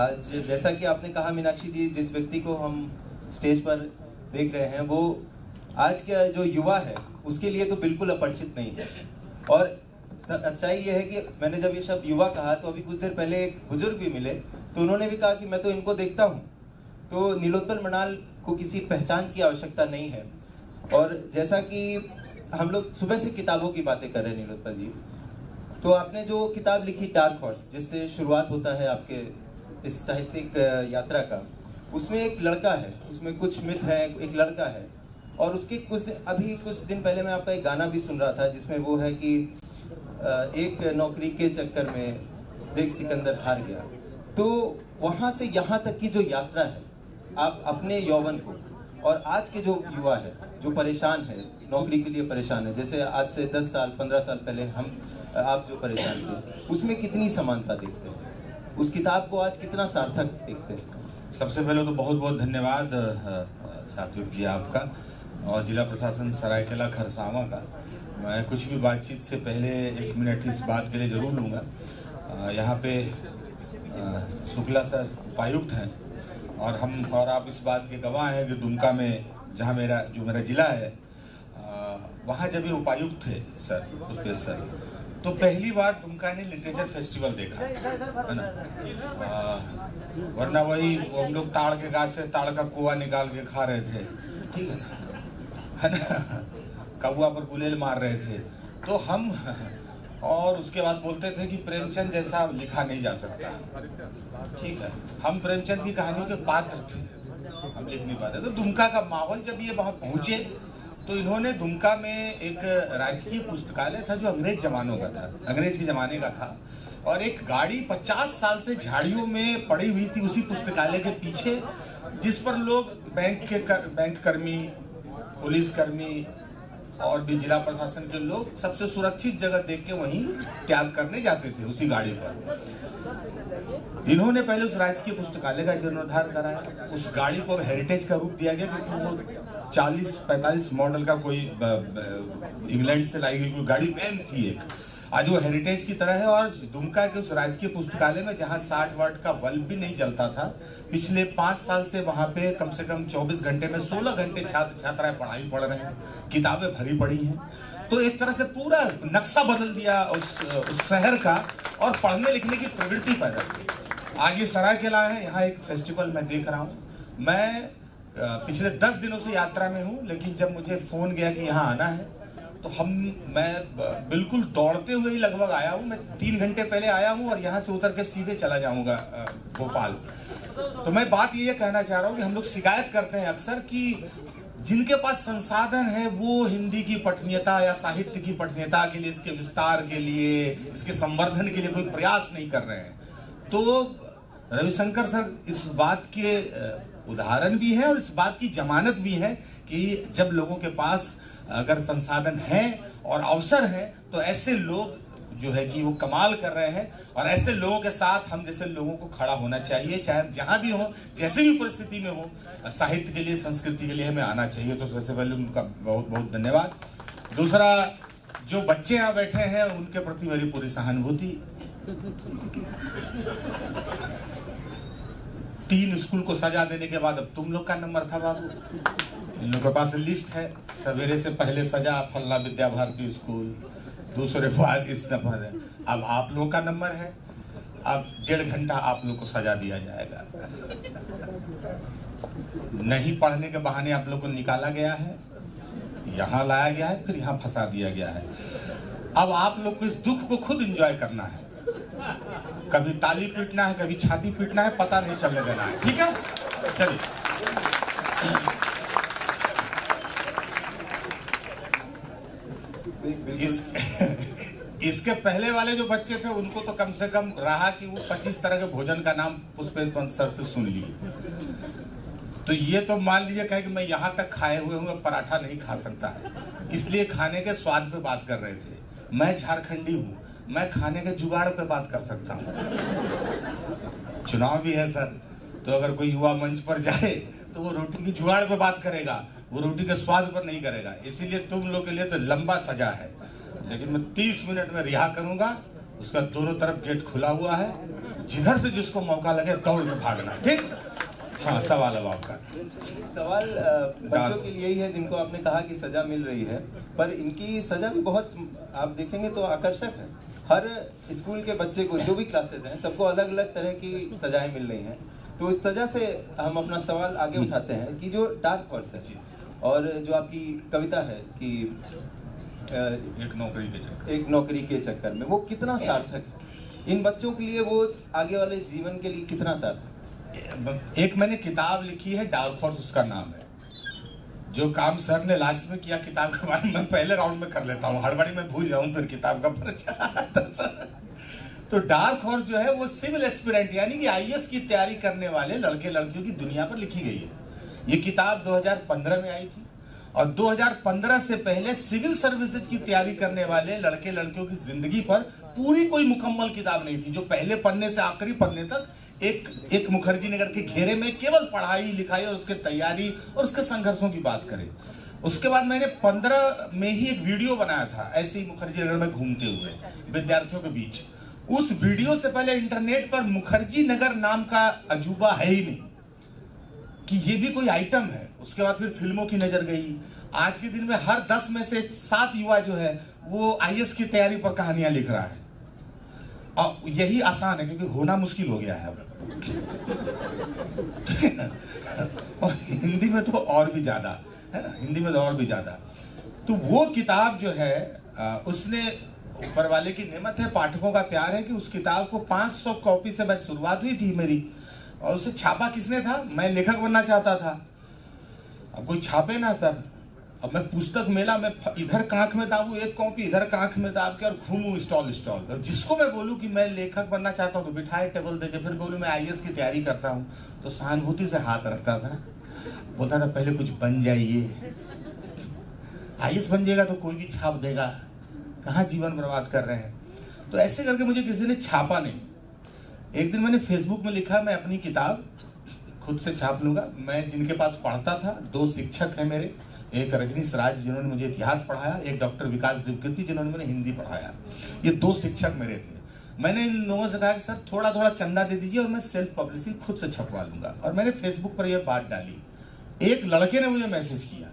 आज जैसा कि आपने कहा मीनाक्षी जी, जिस व्यक्ति को हम स्टेज पर देख रहे हैं वो आज का जो युवा है उसके लिए तो बिल्कुल अपरिचित नहीं है। और अच्छाई ये है कि मैंने जब ये शब्द युवा कहा तो अभी कुछ देर पहले एक बुजुर्ग भी मिले तो उन्होंने भी कहा कि मैं तो इनको देखता हूँ। तो नीलोत्पल मणाल को किसी पहचान की आवश्यकता नहीं है। और जैसा कि हम लोग सुबह से किताबों की बातें कर रहे हैं नीलोत्पल जी, तो आपने जो किताब लिखी डार्क हॉर्स, जिससे शुरुआत होता है आपके इस साहित्यिक यात्रा का, उसमें एक लड़का है, उसमें कुछ मिथ है, एक लड़का है। और उसके अभी कुछ दिन पहले मैं आपका एक गाना भी सुन रहा था जिसमें वो है कि एक नौकरी के चक्कर में देख सिकंदर हार गया। तो वहाँ से यहाँ तक की जो यात्रा है, आप अपने यौवन को और आज के जो युवा है जो परेशान है, नौकरी के लिए परेशान है, जैसे आज से 10 साल 15 साल पहले आप जो परेशान थे, उसमें कितनी समानता देखते हैं? उस किताब को आज कितना सार्थक देखते हैं? सबसे पहले तो बहुत बहुत धन्यवाद सात्विक जी आपका और जिला प्रशासन सरायकेला खरसावां का। मैं कुछ भी बातचीत से पहले 1 मिनट इस बात के लिए ज़रूर लूँगा। यहाँ पे शुक्ला सर उपायुक्त हैं और हम और आप इस बात के गवाह हैं कि दुमका में जहाँ मेरा ज़िला है, वहाँ जब ये उपायुक्त थे सर पुष्पेश सर, तो पहली बार दुमका ने लिटरेचर फेस्टिवल देखा है ना। वरना वही हम लोग ताड़ के गाछ से ताड़ का कोआ निकाल के खा रहे थे, ठीक है ना, कौआ पर गुलेल मार रहे थे। तो हम और उसके बाद बोलते थे कि प्रेमचंद जैसा लिखा नहीं जा सकता, ठीक है। हम प्रेमचंद की कहानियों के पात्र थे, हम लिख नहीं पाते। तो दुमका का माहौल जब ये वहाँ पहुँचे तो इन्होंने दुमका में एक राजकीय पुस्तकालय था जो अंग्रेज के ज़माने का था, और एक गाड़ी 50 साल से झाड़ियों में पड़ी हुई थी उसी पुस्तकालय के पीछे, जिस पर लोग बैंक कर्मी, पुलिस कर्मी और भी जिला प्रशासन के लोग सबसे सुरक्षित जगह देख के वहीं त्याग करने जाते थे उसी गाड़ी पर। इन्होंने पहले उस राजकीय पुस्तकालय का जीर्णोद्धार कराया, उस गाड़ी को हेरिटेज का रूप दिया गया क्योंकि वो 40-45 मॉडल का कोई इंग्लैंड से लाई गई कोई गाड़ी वैन थी एक, आज वो हेरिटेज की तरह है। और दुमका के उस राजकीय पुस्तकालय में जहाँ 60 वाट का बल्ब भी नहीं जलता था, पिछले 5 साल से वहाँ पे कम से कम 24 घंटे में 16 घंटे छात्र छात्राएं पढ़ाई पढ़ रहे हैं, किताबें भरी पड़ी हैं। तो एक तरह से पूरा नक्शा बदल दिया उस शहर का और पढ़ने लिखने की प्रवृत्ति पैदा की। आज ये सरायकेला है, यहाँ एक फेस्टिवल मैं देख रहा हूँ। मैं पिछले 10 दिनों से यात्रा में हूँ, लेकिन जब मुझे फ़ोन गया कि यहाँ आना है तो मैं बिल्कुल दौड़ते हुए ही लगभग आया हूँ। मैं 3 घंटे पहले आया हूँ और यहाँ से उतर के सीधे चला जाऊँगा भोपाल। तो मैं बात ये कहना चाह रहा हूँ कि हम लोग शिकायत करते हैं अक्सर कि जिनके पास संसाधन है वो हिंदी की पठनीयता या साहित्य की पठनीयता के लिए, इसके विस्तार के लिए, इसके संवर्धन के लिए कोई प्रयास नहीं कर रहे हैं। तो रविशंकर सर इस बात के उदाहरण भी है और इस बात की जमानत भी है कि जब लोगों के पास अगर संसाधन है और अवसर है तो ऐसे लोग जो है कि वो कमाल कर रहे हैं, और ऐसे लोगों के साथ हम जैसे लोगों को खड़ा होना चाहिए, चाहे हम जहाँ भी हो, जैसे भी परिस्थिति में हो, साहित्य के लिए, संस्कृति के लिए हमें आना चाहिए। तो सबसे पहले उनका बहुत बहुत धन्यवाद। दूसरा, जो बच्चे यहाँ बैठे हैं उनके प्रति मेरी पूरी सहानुभूति। 3 स्कूल को सजा देने के बाद अब तुम लोग का नंबर था बाबू। इन लोगों के पास लिस्ट है, सवेरे से पहले सजा फलना विद्या भारती स्कूल, दूसरे बाद इस नंबर है, अब आप लोगों का नंबर है। अब 1.5 घंटा आप लोग को सजा दिया जाएगा। नहीं पढ़ने के बहाने आप लोग को निकाला गया है, यहाँ लाया गया है, फिर यहाँ फंसा दिया गया है। अब आप लोग को इस दुख को खुद एंजॉय करना है, कभी ताली पीटना है, कभी छाती पीटना है, पता नहीं चलने देना है, ठीक है। चलिए, इसके पहले वाले जो बच्चे थे उनको तो कम से कम रहा कि वो 25 तरह के भोजन का नाम पुष्पेश पंत सर से सुन लिए। तो ये तो मान लीजिए कहे कि मैं यहाँ तक खाए हुए हूँ, पराठा नहीं खा सकता है, इसलिए खाने के स्वाद पे बात कर रहे थे। मैं झारखंडी हूँ, मैं खाने के जुगाड़ पे बात कर सकता हूँ। चुनाव भी है सर, तो अगर कोई युवा मंच पर जाए तो वो रोटी की जुगाड़ पे बात करेगा, वो रोटी के स्वाद पर नहीं करेगा। इसीलिए तुम लोग के लिए तो लंबा सजा है, लेकिन मैं 30 मिनट में रिहा करूंगा। उसका दोनों तरफ गेट खुला हुआ है, जिधर से जिसको मौका लगे दौड़ के भागना। ठीक, हाँ सवाल अब आपका। सवाल बच्चों के लिए ही है जिनको आपने कहा कि सजा मिल रही है, पर इनकी सजा भी बहुत आप देखेंगे तो आकर्षक है। हर स्कूल के बच्चे को, जो भी क्लासेस हैं, सबको अलग अलग तरह की सजाएं मिल रही हैं। तो इस सजा से हम अपना सवाल आगे उठाते हैं कि जो डार्क हॉर्स है और जो आपकी कविता है कि एक नौकरी के चक्कर में, वो कितना सार्थक है इन बच्चों के लिए, वो आगे वाले जीवन के लिए कितना सार्थक? एक मैंने किताब लिखी है डार्क हॉर्स, उसका नाम है। जो काम सर ने लास्ट में किया किताब के बारे में, मैं पहले राउंड में कर लेता हूँ, हड़बड़ी में भूल जाऊँ फिर किताब का प्रचार। तो डार्क हॉर्स जो है वो सिविल एस्पिरेंट यानी कि आईएएस की तैयारी करने वाले लड़के लड़कियों की दुनिया पर लिखी गई है। ये किताब 2015 में आई थी और 2015 से पहले सिविल सर्विसेज की तैयारी करने वाले लड़के लड़कियों की जिंदगी पर पूरी कोई मुकम्मल किताब नहीं थी, जो पहले पन्ने से आखिरी पन्ने तक एक मुखर्जी नगर के घेरे में केवल पढ़ाई लिखाई और उसके तैयारी और उसके संघर्षों की बात करें। उसके बाद मैंने 15 में ही एक वीडियो बनाया था ऐसे ही मुखर्जी नगर में घूमते हुए विद्यार्थियों के बीच। उस वीडियो से पहले इंटरनेट पर मुखर्जी नगर नाम का अजूबा है ही नहीं कि ये भी कोई आइटम है। उसके बाद फिर फिल्मों की नजर गई। आज के दिन में हर 10 में से 7 युवा जो है वो आईएएस की तैयारी पर कहानियां लिख रहा है और यही आसान है क्योंकि होना मुश्किल हो गया है अब। और हिंदी में तो और भी ज्यादा है ना, हिंदी में तो और भी ज्यादा। तो वो किताब जो है उसने, ऊपर वाले की नेमत है, पाठकों का प्यार है कि उस किताब को 500 कॉपी से शुरुआत हुई थी मेरी, और उसे छापा किसने था? मैं लेखक बनना चाहता था। अब कोई छापे ना सर, अब मैं पुस्तक मेला में इधर कांख में दाबू एक कॉपी, इधर कांख में दाब के और घूमू स्टॉल स्टॉल। जिसको मैं बोलूं कि मैं लेखक बनना चाहता हूं तो बिठाए टेबल देके, फिर बोलूं मैं आईएएस की तैयारी करता हूं तो सहानुभूति से हाथ रखता था, बोलता था पहले कुछ बन जाइए, आईएएस बन जाएगा तो कोई भी छाप देगा, कहाँ जीवन बर्बाद कर रहे हैं। तो ऐसे करके मुझे किसी ने छापा नहीं। एक दिन मैंने फेसबुक में लिखा मैं अपनी किताब खुद से छाप लूंगा। मैं जिनके पास पढ़ता था, 2 शिक्षक हैं मेरे, एक रजनीश राज जिन्होंने मुझे इतिहास पढ़ाया, एक डॉक्टर विकास देवकीर्ति जिन्होंने मुझे हिंदी पढ़ाया। ये 2 शिक्षक मेरे थे। मैंने इन लोगों से कहा कि सर थोड़ा थोड़ा चंदा दे दीजिए और मैं सेल्फ पब्लिशिंग खुद से छपवा लूंगा। और मैंने फेसबुक पर यह बात डाली। एक लड़के ने मुझे मैसेज किया,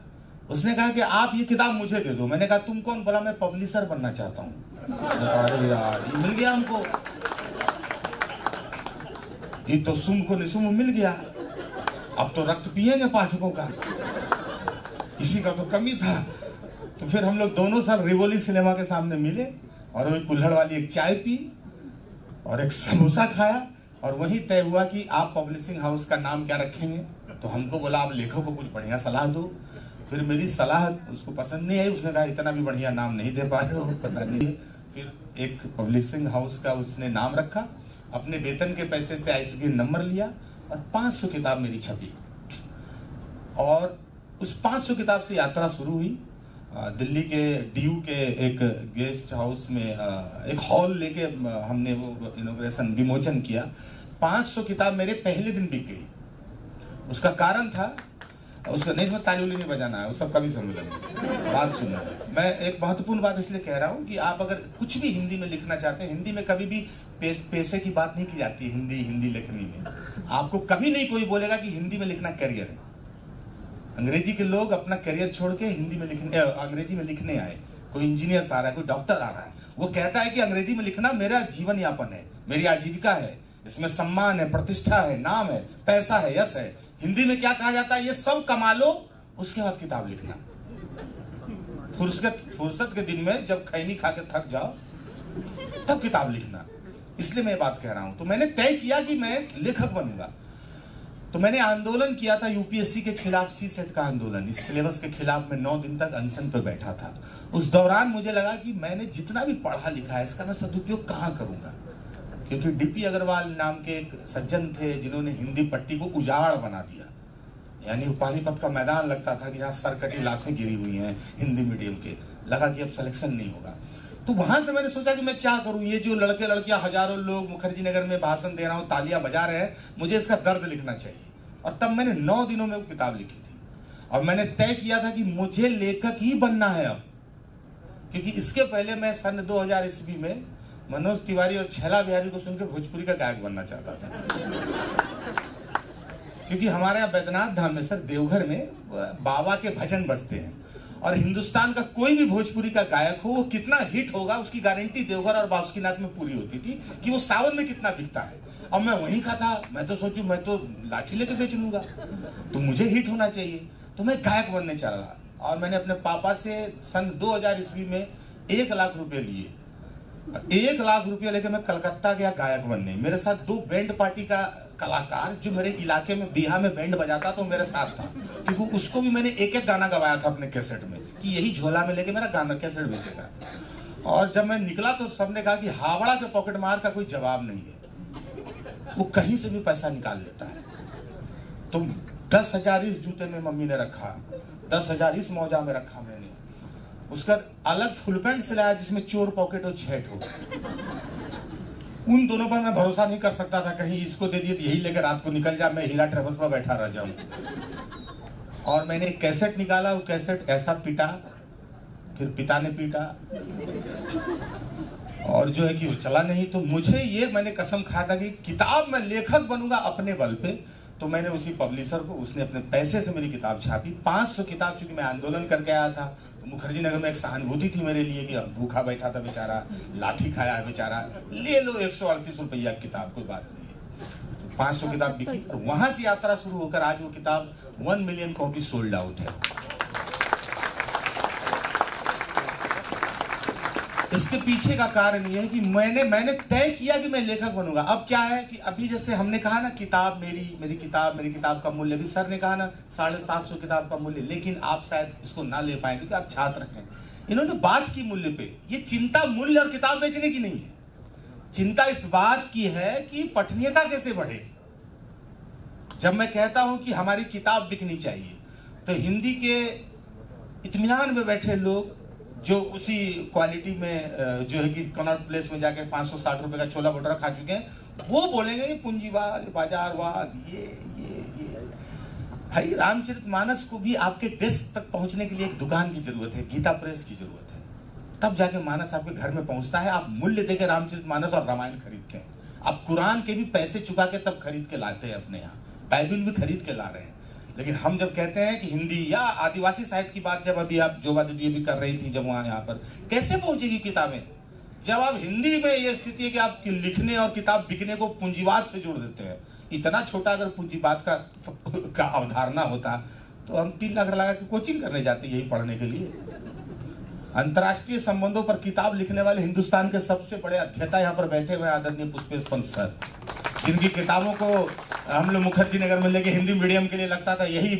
उसने कहा कि आप ये किताब मुझे दे दो। मैंने कहा तुम कौन? बोला मैं पब्लिशर बनना चाहता हूँ। अरे यार ये मिल गया हमको, ये तो सुम को निसुम मिल गया। अब तो रक्त पिएंगे पाठकों का, इसी का तो कमी था। तो फिर हम लोग दोनों सर रिवोली सिनेमा के सामने मिले और वही कुल्हड़ वाली एक चाय पी और एक समोसा खाया और वही तय हुआ कि आप पब्लिशिंग हाउस का नाम क्या रखेंगे। तो हमको बोला आप लेखक को कुछ बढ़िया सलाह दो। फिर मेरी सलाह उसको पसंद नहीं आई, उसने कहा इतना भी बढ़िया नाम नहीं दे पाए हो, पता नहीं। फिर एक पब्लिशिंग हाउस का उसने नाम रखा, अपने वेतन के पैसे से आईएसबीएन नंबर लिया और 500 किताब मेरी छपी। और उस 500 किताब से यात्रा शुरू हुई। दिल्ली के डीयू के एक गेस्ट हाउस में एक हॉल लेके हमने वो इनॉग्रेशन विमोचन किया। 500 किताब मेरे पहले दिन बिक गई। उसका कारण था, उसका नहीं, इसमें ताली नहीं बजाना है, वो सब कभी समझ लेंगे, बात सुनना है। मैं एक महत्वपूर्ण बात इसलिए कह रहा हूँ कि आप अगर कुछ भी हिंदी में लिखना चाहते हैं, हिंदी में कभी भी पैसे की बात नहीं की जाती है। हिंदी लिखने में आपको कभी नहीं कोई बोलेगा कि हिंदी में लिखना करियर है। अंग्रेजी के लोग अपना करियर छोड़ के हिंदी में लिखने, अंग्रेजी में लिखने आए। कोई इंजीनियर आ रहा है, कोई डॉक्टर आ रहा है, वो कहता है कि अंग्रेजी में लिखना मेरा जीवन यापन है, मेरी आजीविका है, इसमें सम्मान है, प्रतिष्ठा है, नाम है, पैसा है, यश है। हिंदी में क्या कहा जाता है? ये सब कमा लो, उसके बाद किताब लिखना। फुर्सत के दिन में जब खैनी खा के थक जाओ तब किताब लिखना। इसलिए मैं बात कह रहा हूं। तो मैंने तय किया कि मैं लेखक बनूंगा। तो मैंने आंदोलन किया था यूपीएससी के खिलाफ, सी सेट का आंदोलन। इस सिलेबस के खिलाफ मैं 9 दिन तक अनशन पर बैठा था। उस दौरान मुझे लगा कि मैंने जितना भी पढ़ा लिखा है इसका मैं सदुपयोग कहाँ करूंगा, क्योंकि डीपी अग्रवाल नाम के एक सज्जन थे जिन्होंने हिंदी पट्टी को उजाड़ बना दिया। यानी पानीपत का मैदान लगता था कि यहाँ सरकटी लाशें गिरी हुई हैं हिंदी मीडियम के। लगा कि अब सिलेक्शन नहीं होगा। तो वहां से मैंने सोचा कि मैं क्या करूं। ये जो लड़के लड़कियां हजारों लोग मुखर्जी नगर में भाषण दे रहा हूं, तालियां बजा रहे हैं, मुझे इसका दर्द लिखना चाहिए। और तब मैंने 9 दिनों में वो किताब लिखी थी। और मैंने तय किया था कि मुझे लेखक ही बनना है अब, क्योंकि इसके पहले मैं सन 2000 ईस्वी में मनोज तिवारी और छैला बिहारी को सुन के भोजपुरी का गायक बनना चाहता था। क्योंकि हमारे यहाँ बैद्यनाथ धाम में सर देवघर में बाबा के भजन बजते हैं, और हिंदुस्तान का कोई भी भोजपुरी का गायक हो वो कितना हिट होगा उसकी गारंटी देवघर और बासुकीनाथ में पूरी होती थी कि वो सावन में कितना बिकता है। अब मैं वहीं का था, मैं तो सोचूं मैं तो लाठी लेके बेच लूंगा, तो मुझे हिट होना चाहिए, तो मैं गायक बनने चला। और मैंने अपने पापा से सन 2000 ईस्वी में 1 लाख रुपए लिए। 1 लाख रुपया लेके मैं कलकत्ता गया गायक बनने। मेरे साथ 2 बैंड पार्टी का कलाकार जो मेरे इलाके में बिहार में बैंड बजाता तो मेरे साथ था, क्योंकि उसको भी मैंने एक गाना गवाया था अपने कैसेट में कि यही झोला में लेके मेरा गाना कैसेट बेचेगा। और जब मैं निकला तो सबने कहा कि हावड़ा के पॉकेट मार का कोई जवाब नहीं है, वो कहीं से भी पैसा निकाल लेता है। तो 10,000 इस जूते में मम्मी ने रखा, 10,000 इस मौजा में रखा मैंने, उसका अलग फुल पैंट सिलाया जिसमें चोर पॉकेट और छेट हो। उन दोनों पर मैं भरोसा नहीं कर सकता था, कहीं इसको दे दिए तो यही लेकर रात को निकल जा, मैं हीरा ट्रेवल्स पर बैठा रह जाऊं। और मैंने एक कैसेट निकाला, वो कैसेट ऐसा पिटा, फिर पिता ने पीटा, और जो है कि वो चला नहीं। तो मुझे ये मैंने कसम खाया था कि किताब मैं लेखक बनूंगा अपने बल पे। तो मैंने उसी पब्लिशर को, उसने अपने पैसे से मेरी किताब छापी। 500 किताब, चूंकि मैं आंदोलन करके आया था, तो मुखर्जी नगर में एक सहानुभूति थी मेरे लिए कि भूखा बैठा था बेचारा, लाठी खाया है बेचारा, ले लो 138 रुपया किताब, कोई बात नहीं है। 500 किताब बिकी, और वहां से यात्रा शुरू होकर आज वो किताब 1 मिलियन कॉपी सोल्ड आउट है। इसके पीछे का कारण ये है कि मैंने तय किया कि मैं लेखक बनूंगा। अब क्या है कि अभी जैसे हमने कहा ना किताब मेरी किताब का मूल्य, भी सर ने कहा ना 750 किताब का मूल्य, लेकिन आप शायद इसको ना ले पाए क्योंकि आप छात्र हैं। इन्होंने बात की मूल्य पे, ये चिंता मूल्य और किताब बेचने की नहीं है, चिंता इस बात की है कि पठनीयता कैसे बढ़े। जब मैं कहता हूं कि हमारी किताब बिकनी चाहिए, तो हिंदी के इत्मीनान में बैठे लोग जो उसी क्वालिटी में जो है कि कनॉट प्लेस में जाके 560 रुपए का छोला भटूरा खा चुके हैं, वो बोलेंगे पूंजीवाद, बाजारवाद, ये। भाई रामचरितमानस को भी आपके डेस्क तक पहुंचने के लिए एक दुकान की जरूरत है, गीता प्रेस की जरूरत है, तब जाके मानस आपके घर में पहुंचता है। आप मूल्य देके रामचरितमानस और रामायण खरीदते हैं, आप कुरान के भी पैसे चुका के तब खरीद के लाते हैं अपने यहाँ, बाइबल भी खरीद के ला रहे हैं। लेकिन हम जब कहते हैं कि हिंदी या आदिवासी साहित्य की बात, जब अभी आप जोबा दीदी भी कर रही थी, जब वहाँ यहाँ पर कैसे पहुंचेगी किताबें, जब आप हिंदी में ये स्थिति है कि आप लिखने और किताब बिकने को पूंजीवाद से जोड़ देते हैं। इतना छोटा अगर पूंजीवाद का अवधारणा होता तो हम 3 लाख लगा के कोचिंग करने जाते यही पढ़ने के लिए। अंतर्राष्ट्रीय संबंधों पर किताब लिखने वाले हिंदुस्तान के सबसे बड़े अध्येता यहाँ पर बैठे हुए आदरणीय पुष्पेश पंत सर, जिनकी किताबों को हम लोग मुखर्जी नगर में लेके हिंदी मीडियम के लिए लगता था यही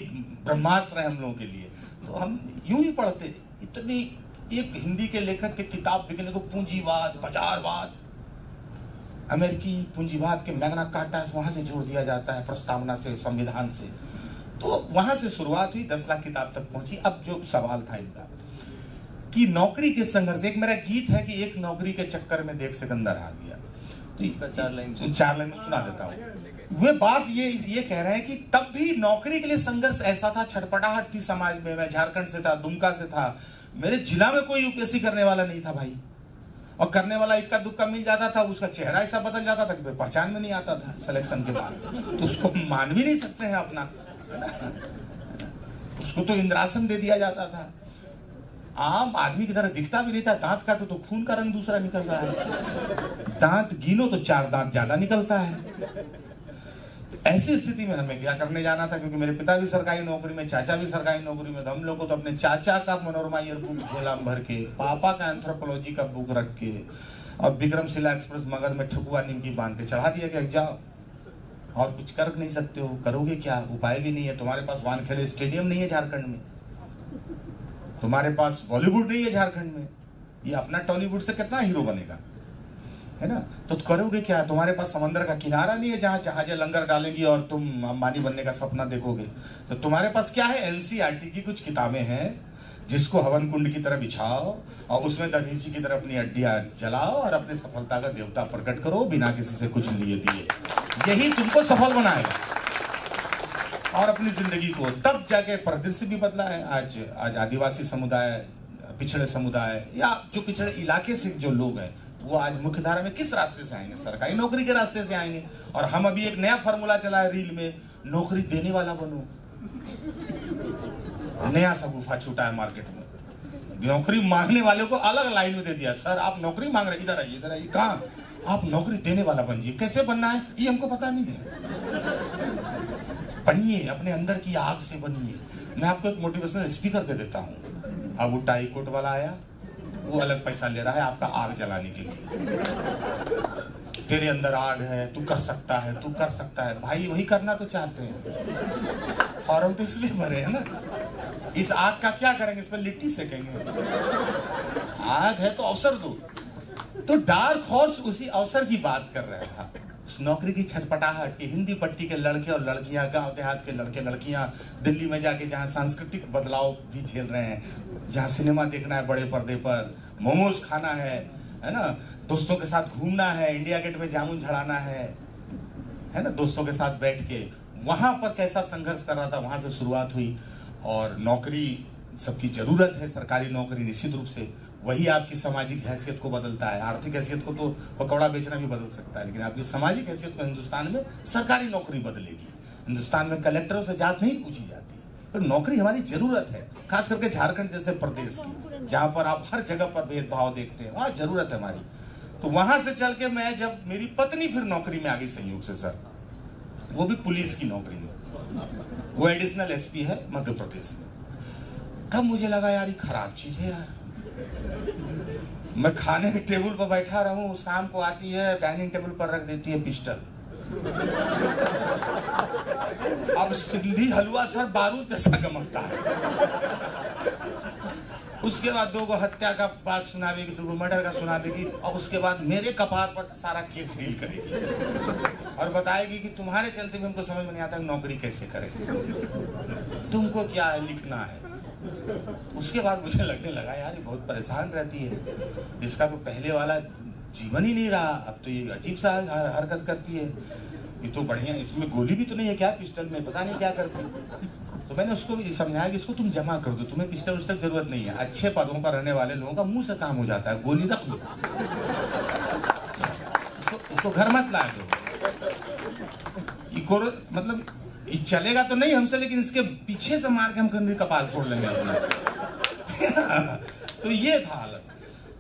ब्रह्मास्त्र है हम लोगों के लिए, तो हम यूं ही पढ़ते। इतनी एक हिंदी के लेखक के किताब बिकने को पूंजीवाद, बाजारवाद, अमेरिकी पूंजीवाद के मैग्ना कार्टा वहां से जोड़ दिया जाता है, प्रस्तावना से, संविधान से। तो वहां से शुरुआत हुई, 10 लाख किताब तक पहुंची। अब जो सवाल था इनका कि नौकरी के संघर्ष, एक मेरा गीत है कि एक नौकरी के चक्कर में देख सिकंदर हार गया, तो इसका 4 लाइन में सुना देता हूँ। वे बात ये कह रहे हैं कि तब भी नौकरी के लिए संघर्ष ऐसा था, छटपटाहट थी समाज में। मैं झारखंड से था, दुमका से था, मेरे जिला में कोई यूपीएससी करने वाला नहीं था भाई, और करने वाला इक्का दुक्का मिल जाता था, उसका चेहरा ऐसा बदल जाता था कि पहचान में नहीं आता था सिलेक्शन के बाद, तो उसको मान भी नहीं सकते हैं अपना, उसको तो इंद्रासन दे दिया जाता था। आम आदमी की तरह दिखता भी नहीं था, दांत काटो तो खून का रंग दूसरा निकल रहा है, दांत गिनो तो 4 दांत ज्यादा निकलता है। तो ऐसी स्थिति में हमें क्या करने जाना था, क्योंकि मेरे पिता भी सरकारी नौकरी में, चाचा भी सरकारी नौकरी में, तो हम लोग को तो अपने चाचा का मनोरमा ईयर बुक झोला में भर के, पापा का एंथ्रोपोलॉजी का बुक रख के, और विक्रमशिला एक्सप्रेस मगध में ठकुआ निमकी बांध के चढ़ा दिया कि जाओ, और कुछ कर नहीं सकते हो, करोगे क्या, उपाय भी नहीं है। तुम्हारे पास वानखेड़े स्टेडियम नहीं है झारखंड में, तुम्हारे पास बॉलीवुड नहीं है झारखंड में, ये अपना टॉलीवुड से कितना हीरो बनेगा, है ना, तो करोगे क्या। तुम्हारे पास समंदर का किनारा नहीं है जहां जहाजें लंगर डालेंगी और तुम अंबानी बनने का सपना देखोगे। तो तुम्हारे पास क्या है, एनसीईआरटी की कुछ किताबें हैं जिसको हवन कुंड की तरह बिछाओ और उसमें दधीची की तरह अपनी हड्डियां जलाओ और अपनी सफलता का देवता प्रकट करो बिना किसी से कुछ लिए दिए, यही तुमको सफल बनाएगा और अपनी जिंदगी को। तब जाके परिदृश्य भी बदला है। आज आदिवासी समुदाय पिछड़े समुदाय या जो पिछड़े इलाके से जो लोग हैं वो आज मुख्य धारा में किस रास्ते से आएंगे? सरकारी नौकरी के रास्ते से आएंगे। और हम अभी एक नया फार्मूला चला है रील में, नौकरी देने वाला बनो। नया सगुफा छूटा है मार्केट में, नौकरी मांगने वाले को अलग लाइन में दे दिया। सर आप नौकरी मांग रहे, इधर आइए इधर आइए। कहाँ? आप नौकरी देने वाला बनिए। कैसे बनना है ये हमको पता नहीं है। बनिए, अपने अंदर की आग से बनिए। मैं आपको एक मोटिवेशनल स्पीकर दे देता हूँ। अब वो टाई कोट वाला आया, वो अलग पैसा ले रहा है आपका आग जलाने के लिए। तेरे अंदर आग है, तू कर सकता है, तू कर सकता है। भाई वही करना तो चाहते हैं, फॉर्म तो इसलिए भरे है ना। इस आग का क्या करेंगे? इस पर लिट्टी सेकेंगे। आग है तो अवसर दो। तो डार्क हॉर्स उसी अवसर की बात कर रहा था, उस नौकरी की छटपटाहट की। हिंदी पट्टी के लड़के और लड़कियां, गांव देहात के लड़के लड़कियां दिल्ली में जाके जहां सांस्कृतिक बदलाव भी झेल रहे हैं, जहां सिनेमा देखना है बड़े पर्दे पर, मोमोज खाना है ना, दोस्तों के साथ घूमना है, इंडिया गेट में जामुन झड़ाना है ना, दोस्तों के साथ बैठ के। वहां पर कैसा संघर्ष कर रहा था, वहां से शुरुआत हुई। और नौकरी सबकी जरूरत है, सरकारी नौकरी निश्चित रूप से वही आपकी सामाजिक हैसियत को बदलता है। आर्थिक हैसियत को तो पकौड़ा बेचना भी बदल सकता है, लेकिन आपकी सामाजिक हैसियत को हिंदुस्तान में सरकारी नौकरी बदलेगी। हिंदुस्तान में कलेक्टरों से जात नहीं पूछी जाती। तो नौकरी हमारी जरूरत है, खास करके झारखंड जैसे प्रदेश की, जहां पर आप हर जगह पर भेदभाव देखते हैं, वहां जरूरत है हमारी। तो वहां से चल के मैं, जब मेरी पत्नी फिर नौकरी में आ गई संयोग से सर, वो भी पुलिस की नौकरी में, वो एडिशनल एसपी है मध्य प्रदेश में, तब मुझे लगा यार ये खराब चीज है यार। मैं खाने के टेबल पर बैठा रहूं, शाम को आती है डाइनिंग टेबल पर रख देती है पिस्टल। अब सिंधी हलवा सर बारूद जैसा गमकता है। उसके बाद 2 हत्या का बात सुनावेगी, 2 मर्डर का सुनावेगी, और उसके बाद मेरे कपार पर सारा केस डील करेगी और बताएगी कि तुम्हारे चलते भी हमको समझ में नहीं आता नौकरी कैसे करें, तुमको क्या है लिखना है। उसके बाद मुझे लगने लगा यार ये बहुत परेशान रहती है, इसका तो पहले वाला जीवन ही नहीं रहा, अब तो ये अजीब सा हरकत करती है। ये तो बढ़िया, इसमें गोली भी तो नहीं है क्या पिस्टल में, पता नहीं क्या करती। तो मैंने उसको भी समझाया कि इसको तुम जमा कर दो, तुम्हें पिस्टल उस्टल जरूरत नहीं है। अच्छे पदों पर रहने वाले लोगों का मुंह से काम हो जाता है, गोली रख लो, इसको घर मत ला दो। मतलब ये चलेगा तो नहीं हमसे, लेकिन इसके पीछे से मार के हम कभी कपाल फोड़ लेंगे अपना। तो ये था हालत।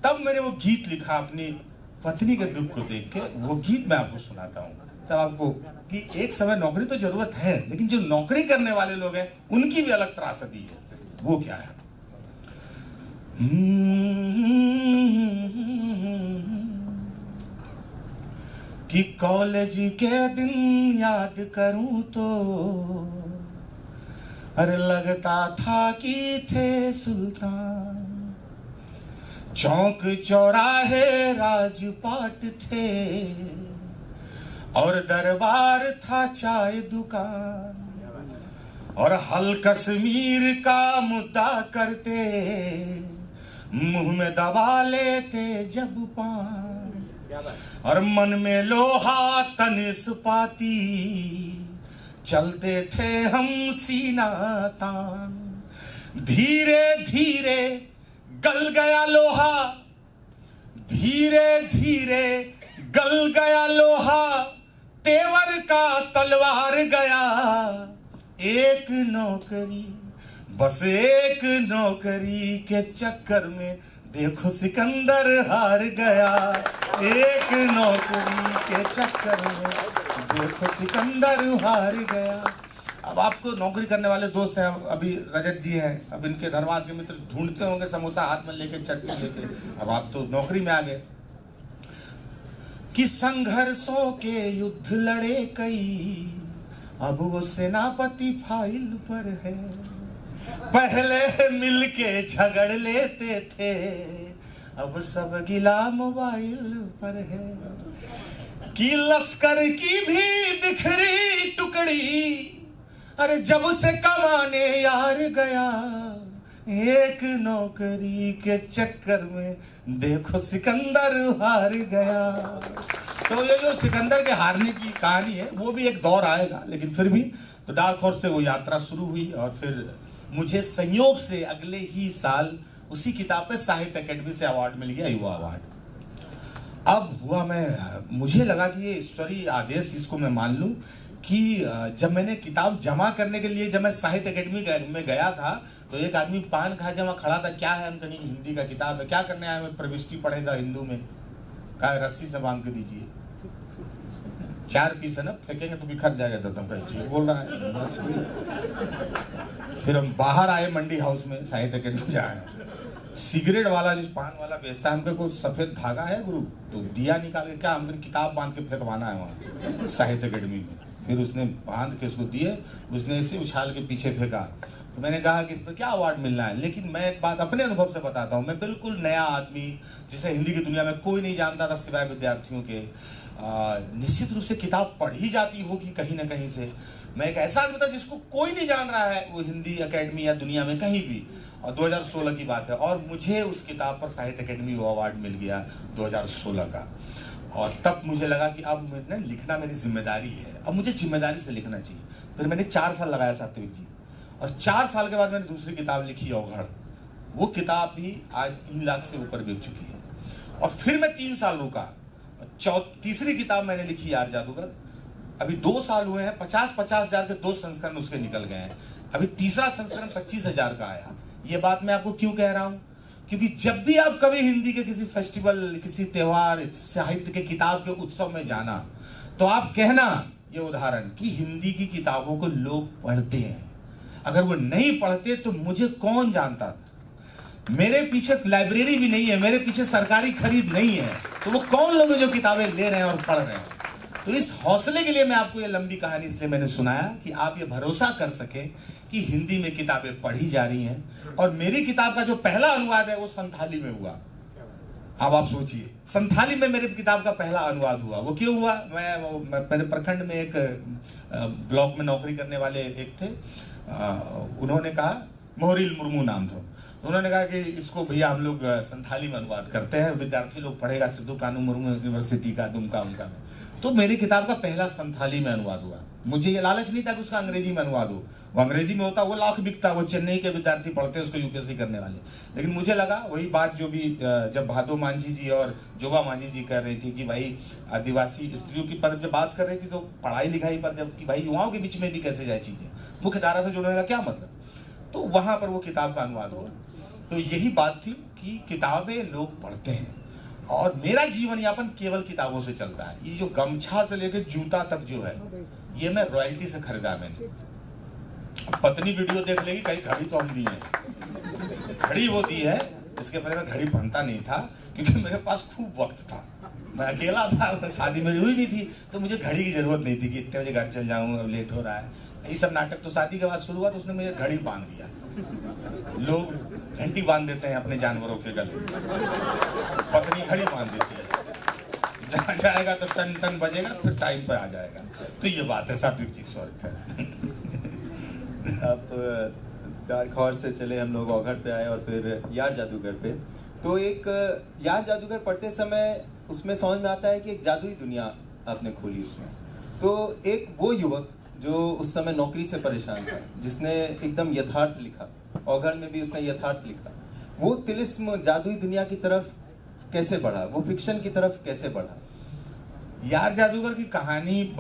तब मैंने वो गीत लिखा अपनी पत्नी के दुख को देख के, वो गीत मैं आपको सुनाता हूँ तब आपको, कि एक समय नौकरी तो जरूरत है, लेकिन जो नौकरी करने वाले लोग हैं उनकी भी अलग त्रासदी है। वो क्या है? कि कॉलेज के दिन याद करूं तो अरे लगता था कि थे सुल्तान। चौक चौराहे राजपाट थे और दरबार था चाय दुकान, और हल कश्मीर का मुद्दा करते, मुंह में दबा लेते जब पान, और मन में लोहा तन इस्पाती, चलते थे हम सीना तान। धीरे धीरे गल गया लोहा, धीरे धीरे गल गया लोहा, तेवर का तलवार गया। एक नौकरी, बस एक नौकरी के चक्कर में देखो सिकंदर हार गया। एक नौकरी के चक्कर में देखो सिकंदर हार गया। अब आपको नौकरी करने वाले दोस्त हैं, अभी रजत जी हैं, अब इनके धनबाद के मित्र ढूंढते होंगे समोसा हाथ में लेके, चटनी लेके। अब आप तो नौकरी में आ गए। कि संघर्षों के युद्ध लड़े कई, अब वो सेनापति फाइल पर है। पहले मिलके झगड़ लेते थे, अब सब गिला मोबाइल पर है। कि लश्कर की भी बिखरी टुकड़ी, अरे जब से कमाने यार गया। एक नौकरी के चक्कर में देखो सिकंदर हार गया। तो ये जो सिकंदर के हारने की कहानी है, वो भी एक दौर आएगा, लेकिन फिर भी तो डार्क हॉर्स से वो यात्रा शुरू हुई। और फिर मुझे संयोग से अगले ही साल उसी किताब पे साहित्य अकेडमी से अवार्ड मिल गया, युवा अवार्ड। अब हुआ मुझे लगा कि ये ईश्वरीय आदेश, इसको मैं मान लूं कि जब मैंने किताब जमा करने के लिए जब मैं साहित्य अकेडमी में गया था तो एक आदमी पान खा के वहाँ खड़ा था। क्या है? हम कहीं हिंदी का किताब है, क्या करने आए? मैं प्रविष्टि पढ़ेगा हिंदू में। कहा रस्सी से बांध के दीजिए, 4 पीस है ना, फेंकेंगे तो बिखर जाएगा। तो तुम कहीं बोल रहा है बस। फिर हम बाहर आए मंडी हाउस में, साहित्य अकेडमी जाए, सिगरेट वाला जो पान वाला बेचता है, हमको कोई सफेद धागा है गुरु, तो दिया निकाल के, क्या हमने किताब बांध के फेंकवाना है वहाँ साहित्य अकेडमी में। फिर उसने बांध के उसको दिए, उसने इसे उछाल के पीछे फेंका। तो मैंने कहा कि इस पर क्या अवार्ड मिलना है। लेकिन मैं एक बात अपने अनुभव से बताता हूँ, मैं बिल्कुल नया आदमी, जिसे हिंदी की दुनिया में कोई नहीं जानता था सिवाय विद्यार्थियों के। निश्चित रूप से किताब पढ़ी जाती होगी कहीं ना कहीं से। मैं एक ऐसा आदमी था जिसको कोई नहीं जान रहा है, वो हिंदी अकेडमी या दुनिया में कहीं भी। और 2016 की बात है, और मुझे उस किताब पर साहित्य अकेडमी वो अवार्ड मिल गया 2016 का। और तब मुझे लगा कि अब मैंने लिखना मेरी जिम्मेदारी है, अब मुझे जिम्मेदारी से लिखना चाहिए। फिर मैंने 4 साल लगाया सात्विक जी, और 4 साल के बाद मैंने दूसरी किताब लिखी अवघड़। वो किताब भी आज 3 लाख से ऊपर बिक चुकी है। और फिर मैं 3 साल रुका, तीसरी किताब मैंने लिखी यार जादूगर। अभी 2 साल हुए हैं, 50-50 हजार के 2 संस्करण उसके निकल गए हैं। अभी तीसरा संस्करण 25,000 का आया। ये बात मैं आपको क्यों कह रहा हूं? क्योंकि जब भी आप कभी हिंदी के किसी फेस्टिवल, किसी त्योहार, साहित्य के किताब के उत्सव में जाना, तो आप कहना ये उदाहरण कि हिंदी की किताबों को लोग पढ़ते हैं। अगर वो नहीं पढ़ते तो मुझे कौन जानता? मेरे पीछे लाइब्रेरी भी नहीं है, मेरे पीछे सरकारी खरीद नहीं है, तो वो कौन लोग जो किताबें ले रहे हैं और पढ़ रहे हैं। तो इस हौसले के लिए मैं आपको ये लंबी कहानी इसलिए मैंने सुनाया कि आप ये भरोसा कर सकें कि हिंदी में किताबें पढ़ी जा रही हैं। और मेरी किताब का जो पहला अनुवाद है वो संथाली में हुआ। अब आप सोचिए, संथाली में मेरी किताब का पहला अनुवाद हुआ। वो क्यों हुआ? मेरे प्रखंड में एक ब्लॉक में नौकरी करने वाले एक थे, उन्होंने कहा, मोहरिल मुर्मू नाम था, तो उन्होंने कहा कि इसको भैया हम लोग संथाली में अनुवाद करते हैं, विद्यार्थी लोग पढ़ेगा सिद्धू कानू मुर्मू यूनिवर्सिटी का दुमका उनका में। तो मेरी किताब का पहला संथाली में अनुवाद हुआ। मुझे ये लालच नहीं था कि उसका अंग्रेजी में अनुवाद हो, वो अंग्रेजी में होता वो लाख बिकता, वो चेन्नई के विद्यार्थी पढ़ते उसको यूपीएससी करने वाले। लेकिन मुझे लगा वही बात जो भी जब भादो मांझी जी और जोबा मांझी जी कर रही थी कि भाई आदिवासी स्त्रियों की पर जब बात कर रही थी तो पढ़ाई लिखाई पर, जब कि भाई युवाओं के बीच में भी कैसे जाए चीजें, मुख्य धारा से जुड़ने का क्या मतलब। तो वहां पर वो किताब का अनुवाद हुआ। तो यही बात थी कि किताबें लोग पढ़ते हैं, और मेरा जीवन यापन केवल किताबों से चलता है। ये जो गमछा से लेकर जूता तक जो है, ये मैं रॉयल्टी से खरीदा मैंने। पत्नी वीडियो देख लेगी, कहीं घड़ी तो हम दी है, घड़ी वो दी है। इसके पहले मैं घड़ी पहनता नहीं था क्योंकि मेरे पास खूब वक्त था, मैं अकेला था, शादी मेरी हुई नहीं थी, तो मुझे घड़ी की जरूरत नहीं थी कि इतने बजे घर चल जाऊँ, अब लेट हो रहा है। ये सब नाटक तो शादी के बाद शुरू हुआ, तो उसने मुझे घड़ी बांध दिया। लोग घंटी बांध देते हैं अपने जानवरों के गले, पत्नी घड़ी बांध देती है, जहाँ जाएगा तो टन टन बजेगा, फिर टाइम पे आ जाएगा। तो ये बात है सात्विक जी। सॉरी। आप डार्क हॉर्स से चले हम लोग अवघड़ पे आए और फिर यार जादूगर पे। तो एक यार जादूगर पढ़ते समय उसमें समझ में आता है कि एक जादुई दुनिया आपने खोली उसमें। तो एक वो युवक जो उस समय नौकरी से परेशान था, जिसने एकदम यथार्थ लिखा, अवघड़ में भी उसने यथार्थ लिखा, वो तिलिस्म जादुई दुनिया की तरफ कैसे बढ़ा, वो फिक्शन की तरफ कैसे बढ़ा? यार जादूगर की कहानी एक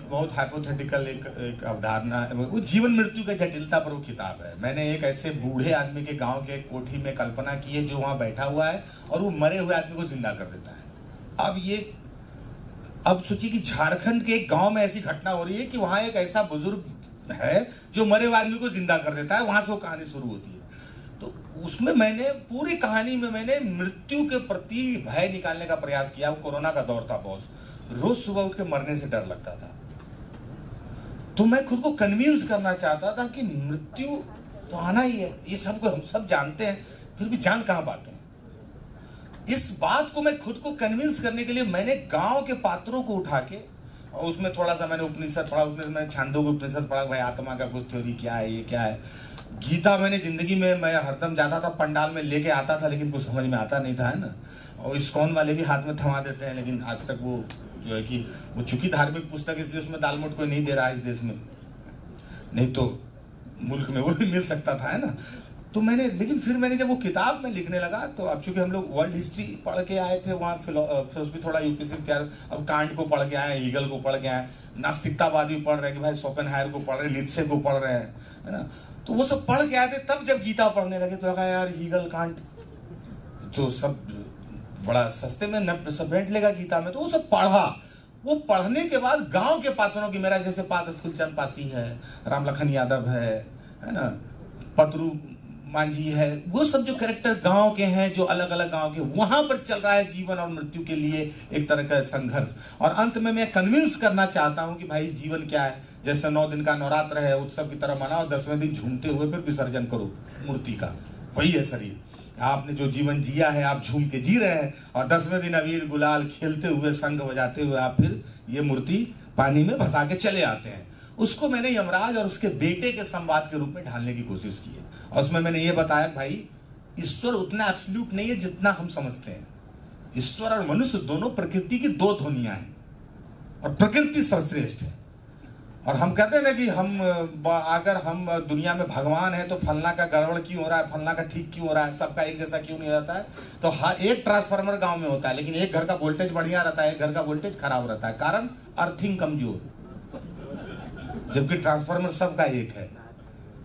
बहुत हाइपोथेटिकल एक अवधारणा, वो जीवन मृत्यु की जटिलता पर वो किताब है। मैंने एक ऐसे बूढ़े आदमी के गांव के कोठी में कल्पना की है जो वहां बैठा हुआ है और वो मरे हुए आदमी को जिंदा कर देता है। अब सोचिए कि झारखंड के एक गांव में ऐसी घटना हो रही है कि वहां एक ऐसा बुजुर्ग है जो मरे हुए आदमी को जिंदा कर देता है। वहां से वो कहानी शुरू होती है। तो उसमें मैंने पूरी कहानी में मैंने मृत्यु के प्रति भय निकालने का प्रयास किया। कोरोना का दौर था बॉस, रोज सुबह उठ के मरने से डर लगता था, तो मैं खुद को कन्विंस करना चाहता था कि मृत्यु तो आना ही है, ये सबको हम सब जानते हैं, फिर भी जान कहां पाते हैं। इस बात को मैं खुद को कन्विंस करने के लिए मैंने गांव के पात्रों को उठा के, और उसमें थोड़ा सा मैंने उपनिषद पढ़ा, उसमें मैंने छांदोग्य उपनिषद पढ़ा, भाई आत्मा का कुछ थ्योरी क्या है, ये क्या है। गीता मैंने जिंदगी में मैं हरदम जाता था पंडाल में लेके आता था, लेकिन कुछ समझ में आता नहीं था, है ना। और इस्कॉन वाले भी हाथ में थमा देते हैं, लेकिन आज तक वो जो है कि वो चूंकि धार्मिक पुस्तक इसलिए उसमें दाल मोट कोई नहीं दे रहा है इस देश में, नहीं तो मुल्क में वो भी मिल सकता था, है ना। तो मैंने, लेकिन फिर मैंने जब वो किताब में लिखने लगा, तो अब चूंकि हम लोग वर्ल्ड हिस्ट्री पढ़ के आए थे वहाँ, फिलोसफी थोड़ा यूपीएससी तैयार, अब कांट को पढ़ के आए, हीगल को पढ़ के आए, नास्तिकतावादी पढ़ रहे हैं कि भाई शोपेनहायर को पढ़ रहे हैं, नीत्शे को पढ़ रहे हैं, है ना। तो वो सब पढ़ के आए थे, तब जब गीता पढ़ने लगे तो लगा यार हीगल कांट तो सब बड़ा सस्ते में सब भेंट लेगा गीता में, तो वो सब पढ़ा। वो पढ़ने के बाद गांव के पात्रों की, मेरा जैसे पात्र फूलचंद पासी है, राम लखन यादव है ना, पतरू मांझी है, वो सब जो कैरेक्टर गांव के हैं, जो अलग अलग गांव के, वहां पर चल रहा है जीवन और मृत्यु के लिए एक तरह का संघर्ष। और अंत में मैं कन्विंस करना चाहता हूं कि भाई जीवन क्या है, जैसे 9 दिन का नवरात्र है, उत्सव की तरह मनाओ, 10वें दिन झूमते हुए फिर विसर्जन करो मूर्ति का, वही है शरीर। आपने जो जीवन जिया है आप झूम के जी रहे हैं, और 10वें दिन अबीर गुलाल खेलते हुए, संग बजाते हुए आप फिर ये मूर्ति पानी में भसा के चले आते हैं। उसको मैंने यमराज और उसके बेटे के संवाद के रूप में ढालने की कोशिश की है, और उसमें मैंने ये बताया भाई ईश्वर उतना एब्सोल्यूट नहीं है जितना हम समझते हैं। ईश्वर और मनुष्य दोनों प्रकृति की 2 ध्वनियां हैं, और प्रकृति सर्वश्रेष्ठ है। और हम कहते हैं ना कि अगर हम दुनिया में भगवान है तो फलना का गड़बड़ क्यों हो रहा है, फलना का ठीक क्यों हो रहा है, सबका एक जैसा क्यों नहीं रहता है। तो हर एक ट्रांसफार्मर गांव में होता है, लेकिन एक घर का वोल्टेज बढ़िया रहता है, एक घर का वोल्टेज खराब रहता है, कारण अर्थिंग कमजोर। जबकि ट्रांसफार्मर सबका एक है,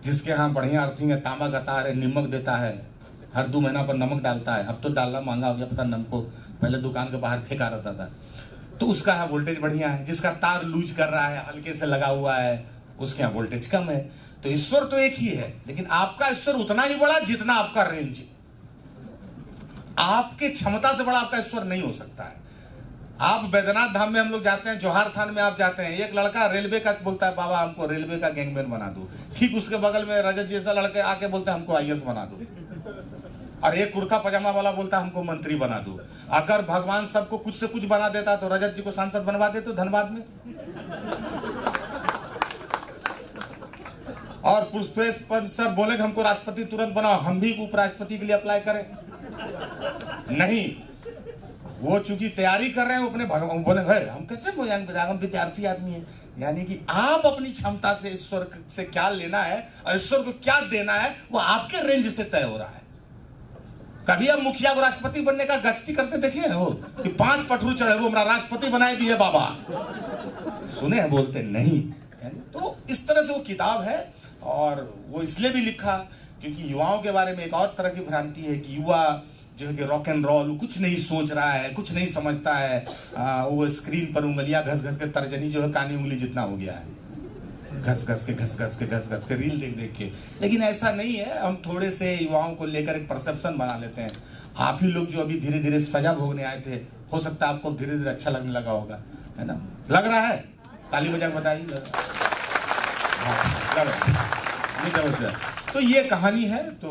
जिसके यहाँ बढ़िया अर्थिंग है, तांबा का तार है, नमक देता है, हर 2 महीना पर नमक डालता है। अब तो डालना महंगा हो गया, पता नमक को पहले दुकान के बाहर फेंका रहता था, तो उसका यहाँ वोल्टेज बढ़िया है। जिसका तार लूज कर रहा है, हल्के से लगा हुआ है, उसके यहाँ वोल्टेज कम है। तो ईश्वर तो एक ही है, लेकिन आपका ईश्वर उतना ही बड़ा जितना आपका रेंज। आपके क्षमता से बड़ा आपका ईश्वर नहीं हो सकता है। आप बैद्यनाथ धाम में हम लोग जाते हैं, जौहर थान में आप जाते हैं, एक लड़का रेलवे का बोलता है बाबा हमको रेलवे का गैंगमैन बना दो, ठीक उसके बगल में रजत जैसा लड़के आके बोलते हैं हमको आईएएस बना दो, और एक कुर्ता पजामा वाला बोलता है हमको मंत्री बना दो। अगर भगवान सबको कुछ से कुछ बना देता तो रजत जी को सांसद बनवा देते धनबाद में, और पुष्पेश सर बोले हमको राष्ट्रपति तुरंत बनाओ, हम भी उपराष्ट्रपति के लिए अप्लाई करें। नहीं, वो चूंकि तैयारी कर रहे हैं, अपने भगवान बोले भाई हम कैसे हो जाएंगे, हम विद्यार्थी आदमी है। यानी कि आप अपनी क्षमता से ईश्वर से क्या लेना है और ईश्वर को क्या देना है, वो आपके रेंज से तय हो रहा है। कभी आप मुखिया को राष्ट्रपति बनने का गश्ती करते देखिए हो कि 5 पटरू चढ़े वो हमारा राष्ट्रपति बनाए दिए बाबा, सुने हैं, बोलते नहीं। तो इस तरह से वो किताब है, और वो इसलिए भी लिखा क्योंकि युवाओं के बारे में एक और तरह की भ्रांति है कि युवा जो है कि रॉक एंड रोल, कुछ नहीं सोच रहा है, कुछ नहीं समझता है। वो स्क्रीन पर उंगलियां घस घस के, तर्जनी जो है कानी उंगली जितना हो गया है, घस घस के रील देख देख के। लेकिन ऐसा नहीं है, हम थोड़े से युवाओं को लेकर एक परसेप्शन बना लेते हैं। आप ही लोग जो अभी धीरे धीरे सजा भोगने आए थे, हो सकता है आपको धीरे धीरे अच्छा लगने लगा होगा, है ना। लग रहा है, ताली बजा के बताइए। तो ये कहानी है। तो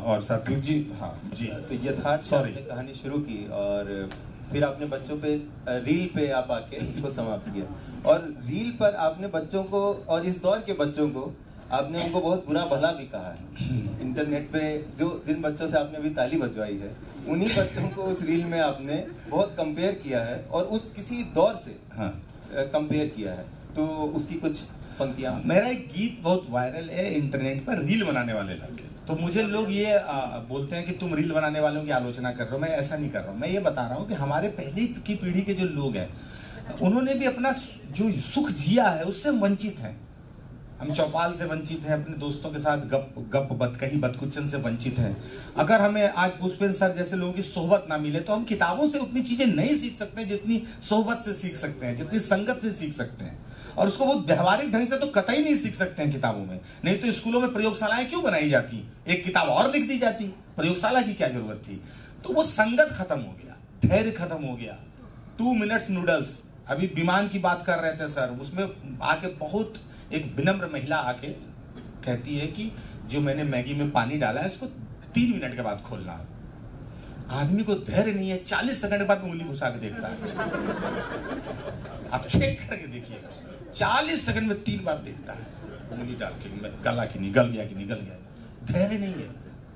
और सात्विक जी, हाँ जी, तो यथार्थ से आपने कहानी शुरू की, और फिर आपने बच्चों पे रील पे आप आके इसको समाप्त किया। और रील पर आपने बच्चों को, और इस दौर के बच्चों को आपने उनको बहुत बुरा भला भी कहा है। इंटरनेट पे जो जिन बच्चों से आपने अभी ताली बजवाई है, उन्हीं बच्चों को उस रील में आपने बहुत कंपेयर किया है, और उस किसी दौर से कंपेयर किया है। तो उसकी कुछ पंक्तियां। मेरा एक गीत बहुत वायरल है इंटरनेट पर, रील बनाने वाले लड़के। तो मुझे लोग ये बोलते हैं कि तुम रील बनाने वालों की आलोचना कर रहे हो। मैं ऐसा नहीं कर रहा हूँ, मैं ये बता रहा हूँ कि हमारे पहले की पीढ़ी के जो लोग हैं, उन्होंने भी अपना जो सुख जिया है उससे वंचित हैं। हम चौपाल से वंचित हैं, अपने दोस्तों के साथ गप बतकही बतकुचन से वंचित हैं। अगर हमें आज पुष्पेंद्र सर जैसे लोगों की सोहबत ना मिले, तो हम किताबों से उतनी चीजें नहीं सीख सकते जितनी सोहबत से सीख सकते हैं, जितनी संगत से सीख सकते हैं। और उसको बहुत व्यवहारिक ढंग से तो कतई नहीं सीख सकते हैं किताबों में। नहीं तो स्कूलों में प्रयोगशालाएं क्यों बनाई जाती, एक किताब और लिख दी जाती, प्रयोगशाला की क्या जरूरत थी। तो वो संगत खत्म हो गया, धैर्य खत्म हो गया। 2 मिनट्स नूडल्स, अभी विमान की बात कर रहे थे सर, उसमें आके बहुत एक विनम्र महिला आके कहती है कि जो मैंने मैगी में पानी डाला है उसको 3 मिनट के बाद खोलना। आदमी को धैर्य नहीं है, 40 सेकंड के बाद उंगली घुसा के देखता है। आप चेक करके देखिएगा, 40 सेकंड में 3 बार देखता है उंगली डाल के, गला कि नहीं गल गया कि नहीं गल गया। धैर्य नहीं है,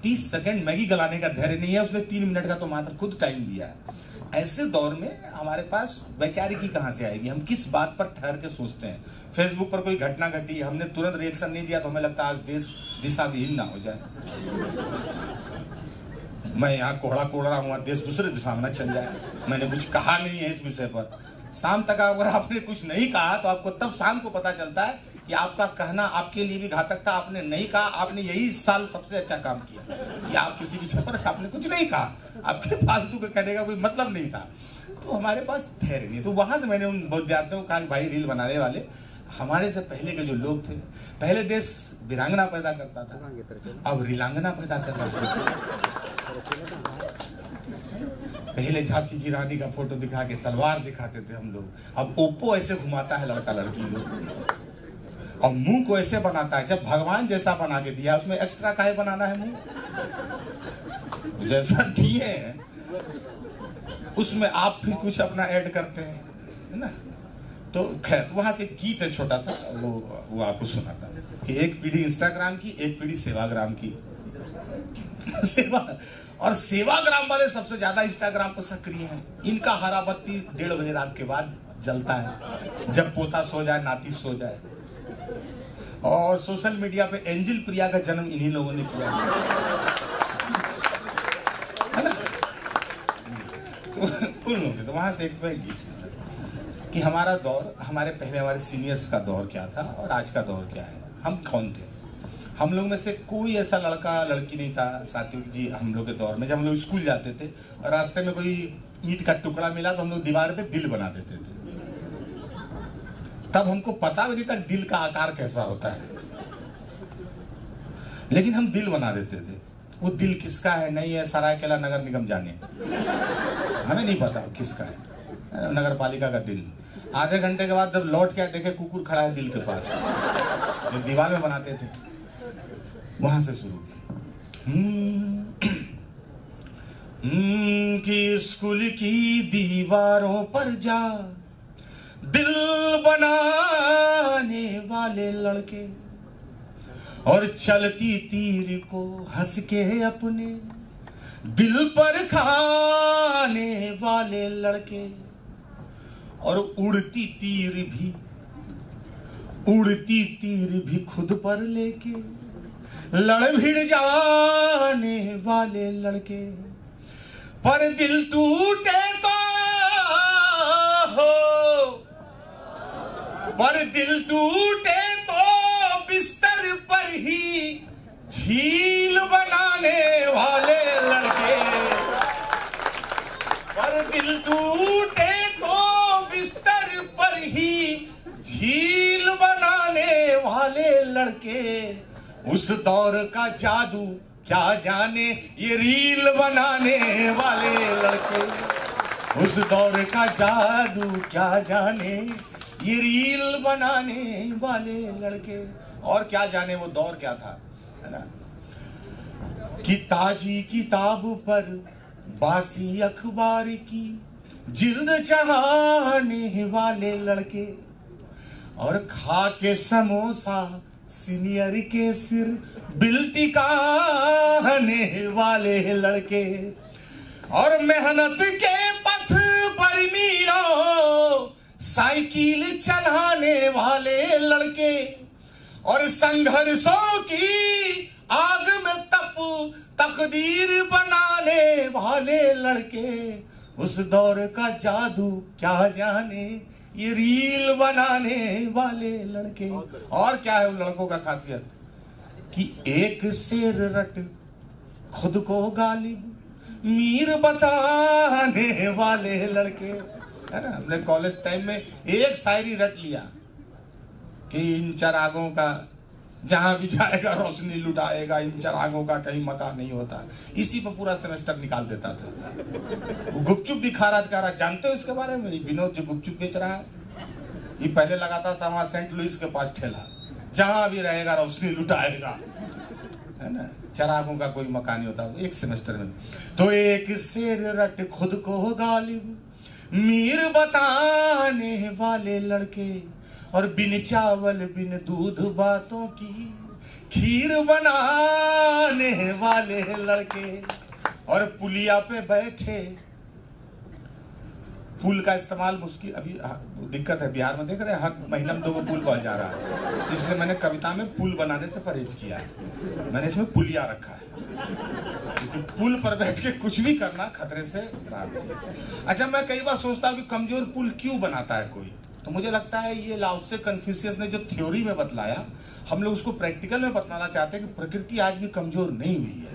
30 सेकंड मैगी गलाने का धैर्य नहीं है, उसने 3 मिनट का तो मात्र खुद टाइम दिया है। ऐसे दौर में हमारे पास वैचारिकी कहाँ से आएगी? हम किस बात पर ठहर के सोचते हैं? फेसबुक पर कोई घटना घटी, हमने तुरंत रिएक्शन नहीं दिया तो हमें लगता है आज देश दिशा विहीन ना हो जाए। मैं यहाँ कोहड़ा कोड़ रहा हूँ, देश दूसरे दिशा में न चल जाए। मैंने कुछ कहा नहीं है इस विषय पर। शाम तक अगर आपने कुछ नहीं कहा तो आपको तब शाम को पता चलता है कि आपका कहना आपके लिए भी घातक था। आपने नहीं कहा, आपने यही साल सबसे अच्छा काम किया कि आप किसी विषय पर आपने कुछ नहीं कहा, आपके फालतू के कहने का कोई मतलब नहीं था। तो हमारे पास धैर्य नहीं। तो वहां से मैंने उन विद्यार्थियों को कहा कि भाई रील बनाने वाले, हमारे से पहले के जो लोग थे, पहले देश वीरांगना पैदा करता था, अब रीलांगना पैदा कर रहा है। पहले झांसी की रानी का फोटो दिखा के तलवार दिखाते थे हम लोग, अब ओप्पो ऐसे घुमाता है लड़का लड़की लोग, और मुंह को ऐसे बनाता है। जब भगवान जैसा बना के दिया उसमें एक्स्ट्रा काहे बनाना है? मुंह जैसा दिए हैं उसमें आप फिर कुछ अपना ऐड करते हैं, है ना। तो खैर, तो वहां से गीत है छोटा सा, वो आपको सुनाता हूं कि एक पीढ़ी इंस्टाग्राम की, एक पीढ़ी सेवाग्राम की। सेवा और सेवाग्राम वाले सबसे ज्यादा इंस्टाग्राम पर सक्रिय हैं। इनका हरा बत्ती 1:30 बजे रात के बाद जलता है, जब पोता सो जाए, नाती सो जाए। और सोशल मीडिया पे एंजल प्रिया का जन्म इन्हीं लोगों ने किया है ना। तो उन लोगों तो वहां से एक गीत सुना कि हमारा दौर, हमारे पहले हमारे सीनियर्स का दौर क्या था और आज का दौर क्या है, हम कौन थे। हम लोग में से कोई ऐसा लड़का लड़की नहीं था सात्विक जी हम लोग के दौर में, जब हम लोग स्कूल जाते थे और रास्ते में कोई ईंट का टुकड़ा मिला तो हम लोग दीवार पे दिल बना देते थे। तब हमको पता भी नहीं था दिल का आकार कैसा होता है, लेकिन हम दिल बना देते थे। वो दिल किसका है नहीं है, सरायकेला नगर निगम जाने, हमें नहीं पता किसका है, नगर पालिका का दिल। आधे घंटे के बाद जब लौट के देखे कुकुर खड़ा है दिल के पास, जो दीवार में बनाते थे। वहां से शुरू कि स्कूल की दीवारों पर जा दिल बनाने वाले लड़के, और चलती तीर को हंस के अपने दिल पर खाने वाले लड़के, और उड़ती तीर भी खुद पर लेके लड़ भिड़ जाने वाले लड़के। पर दिल टूटे तो हो, पर दिल टूटे तो बिस्तर पर ही झील बनाने वाले लड़के। पर दिल टूटे तो बिस्तर पर ही झील बनाने वाले लड़के। उस दौर का जादू क्या जाने ये रील बनाने वाले लड़के। उस दौर का जादू क्या जाने ये रील बनाने वाले लड़के। और क्या जाने वो दौर क्या था, है ना, कि ताजी किताब पर बासी अखबार की जिल्द चढ़ाने वाले लड़के, और खा के समोसा सीनियर के सिर बिल टिकाने वाले लड़के। और मेहनत के पथ पर मीलों साइकिल चलाने वाले लड़के, और संघर्षों की आग में तकदीर बनाने वाले लड़के। उस दौर का जादू क्या जाने ये रील बनाने वाले लड़के। और क्या है उन लड़कों का खासियत कि एक शेर रट खुद को गालिब मीर बताने वाले लड़के, है ना। हमने कॉलेज टाइम में एक शायरी रट लिया कि इन चरागों का जहां भी जाएगा रोशनी लुटाएगा, इन चरागों का कहीं मकान नहीं होता। इसी पर पूरा सेमेस्टर निकाल देता था। वो गुपचुप भी खा रहा, जानते हो इसके बारे में? विनोद जो गुपचुप बेच रहा है, ये पहले लगाता था वहां सेंट लुइस के पास ठेला, जहां भी रहेगा रोशनी लुटाएगा, है ना। चरागों का कोई मकान नहीं होता। एक सेमेस्टर में तो एक शेर रट खुद को गालिब मीर बताने वाले लड़के, और बिन चावल बिन दूध बातों की खीर बनाने वाले लड़के। और पुलिया पे बैठे पुल का इस्तेमाल मुश्किल, अभी दिक्कत है बिहार में, देख रहे हैं हर महीने में 2 पुल बन जा रहा है, इसलिए मैंने कविता में पुल बनाने से परहेज किया है। मैंने इसमें पुलिया रखा है, क्योंकि पुल पर बैठ के कुछ भी करना खतरे से बाहर नहीं। अच्छा, मैं कई बार सोचता हूँ कि कमजोर पुल क्यों बनाता है कोई, तो मुझे लगता है ये लाओ से कन्फ्यूशियस ने जो थ्योरी में बतलाया, हम लोग उसको प्रैक्टिकल में बताना चाहते हैं कि प्रकृति आज भी कमजोर नहीं हुई है।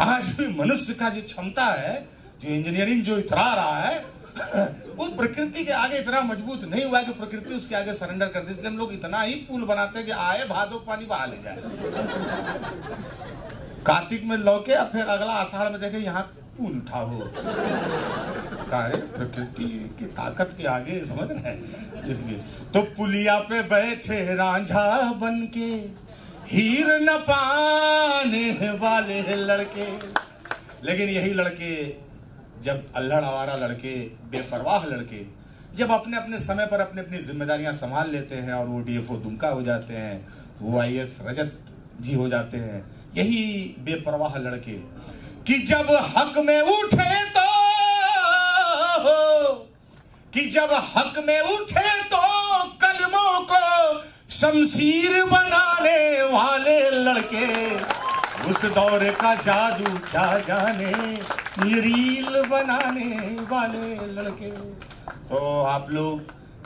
आज भी मनुष्य का जो क्षमता है, जो इंजीनियरिंग जो इतरा रहा है, वो प्रकृति के आगे इतना मजबूत नहीं हुआ कि प्रकृति उसके आगे सरेंडर कर दे। इसलिए हम लोग इतना ही पुल बनाते हैं कि आए भादो पानी बहा ले जाए, कार्तिक में लौके और फिर अगला आषाढ़ में देखे यहाँ पुल था वो। प्रकृति की ताकत के आगे, समझ रहे हैं। इसलिए तो पुलिया पे बैठे रांझा बन के, हीर न पाने वाले लड़के। लेकिन यही लड़के, जब अल्हड़ आवारा लड़के, बेपरवाह लड़के, जब अपने अपने समय पर अपने अपनी जिम्मेदारियां संभाल लेते हैं और वो डीएफओ दुमका हो जाते हैं, वो आईएएस रजत जी हो जाते हैं, यही बेपरवाह लड़के कि जब हक में उठे तो, कि जब हक में उठे तो कलमों को शमशीर बनाने वाले लड़के, उस दौर का जादू क्या जाने, ये रील बनाने वाले लड़के। तो आप लोग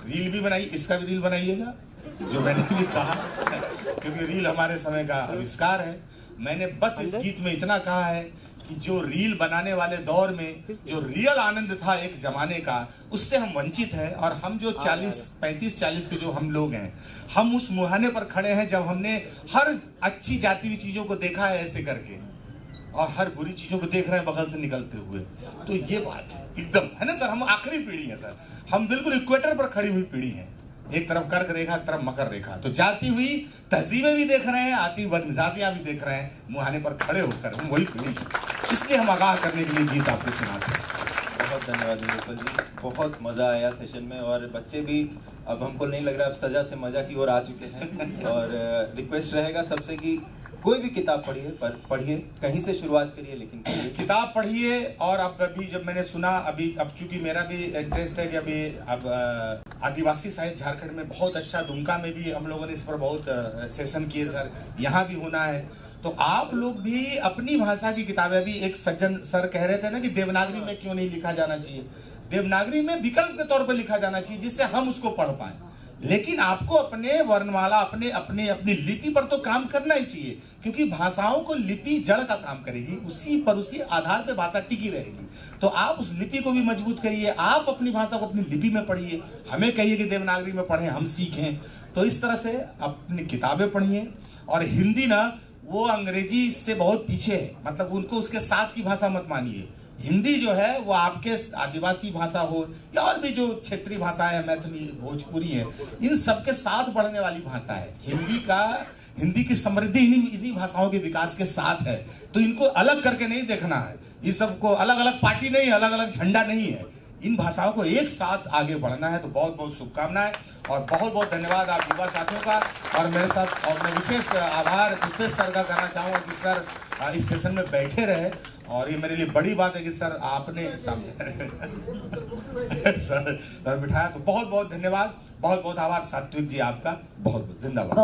रील भी बनाइए, इसका भी रील बनाइएगा जो मैंने भी कहा, क्योंकि रील हमारे समय का आविष्कार है। मैंने बस इस गीत में इतना कहा है कि जो रील बनाने वाले दौर में जो रियल आनंद था एक जमाने का, उससे हम वंचित हैं। और हम जो 35-40 के जो हम लोग हैं, हम उस मुहाने पर खड़े हैं जब हमने हर अच्छी जाती हुई चीजों को देखा है ऐसे करके, और हर बुरी चीजों को देख रहे हैं बगल से निकलते हुए। तो ये बात है एकदम, है ना सर, हम आखिरी पीढ़ी है सर, हम बिल्कुल इक्वेटर पर खड़ी हुई पीढ़ी है। एक तरफ कर्क रेखा, एक तरफ मकर रेखा। तो जाती हुई तहजीबें भी देख रहे हैं, आती बदमिजाजियां भी देख रहे हैं, मुहाने पर खड़े होकर हम वही पीढ़ी, इसलिए हम आगाह करने के लिए गीत आपको सुनाते हैं। बहुत धन्यवाद निरुपल जी, बहुत मज़ा आया सेशन में। और बच्चे भी, अब हमको नहीं लग रहा अब सजा से मजा की ओर आ चुके हैं। और रिक्वेस्ट रहेगा सबसे कि कोई भी किताब पढ़िए, कहीं से शुरुआत करिए, लेकिन किताब पढ़िए। और अब अभी जब मैंने सुना, अभी अब चूंकि मेरा भी इंटरेस्ट है कि अभी अब आदिवासी साहित्य झारखंड में बहुत अच्छा, दुमका में भी हम लोगों ने इस पर बहुत सेशन किए सर, यहाँ भी होना है। तो आप लोग भी अपनी भाषा की किताबें, अभी एक सज्जन सर कह रहे थे ना कि देवनागरी में क्यों नहीं लिखा जाना चाहिए, देवनागरी में विकल्प के तौर पर लिखा जाना चाहिए जिससे हम उसको पढ़ पाए। लेकिन आपको अपने वर्णमाला, अपनी लिपि पर तो काम करना ही चाहिए, क्योंकि भाषाओं को लिपि जड़ का काम करेगी, उसी आधार पे भाषा टिकी रहेगी। तो आप उस लिपि को भी मजबूत करिए, आप अपनी भाषा को अपनी लिपि में पढ़िए, हमें कहिए कि देवनागरी में पढ़ें, हम सीखें। तो इस तरह से अपनी किताबें पढ़िए। और हिंदी ना, वो अंग्रेजी से बहुत पीछे है, मतलब उनको उसके साथ की भाषा मत मानिए। हिंदी जो है वो आपके आदिवासी भाषा हो या और भी जो क्षेत्रीय भाषाएं है, मैथिली, भोजपुरी है, इन सब के साथ बढ़ने वाली भाषा है। हिंदी की समृद्धि इन्हीं भाषाओं के विकास के साथ है। तो इनको अलग करके नहीं देखना है, ये सबको अलग अलग पार्टी नहीं, अलग अलग झंडा नहीं है, इन भाषाओं को एक साथ आगे बढ़ना है। तो बहुत बहुत शुभकामनाएं और बहुत बहुत धन्यवाद आप युवा साथियों का। और मेरे साथ, और मैं विशेष आभार पुष्पेश सर का करना चाहूँगा कि सर इस सेशन में बैठे रहे, और ये मेरे लिए बड़ी बात है कि सर आपने सामने सर बिठाया। तो बहुत बहुत धन्यवाद, बहुत बहुत आभार सात्विक जी आपका, बहुत बहुत जिंदाबाद।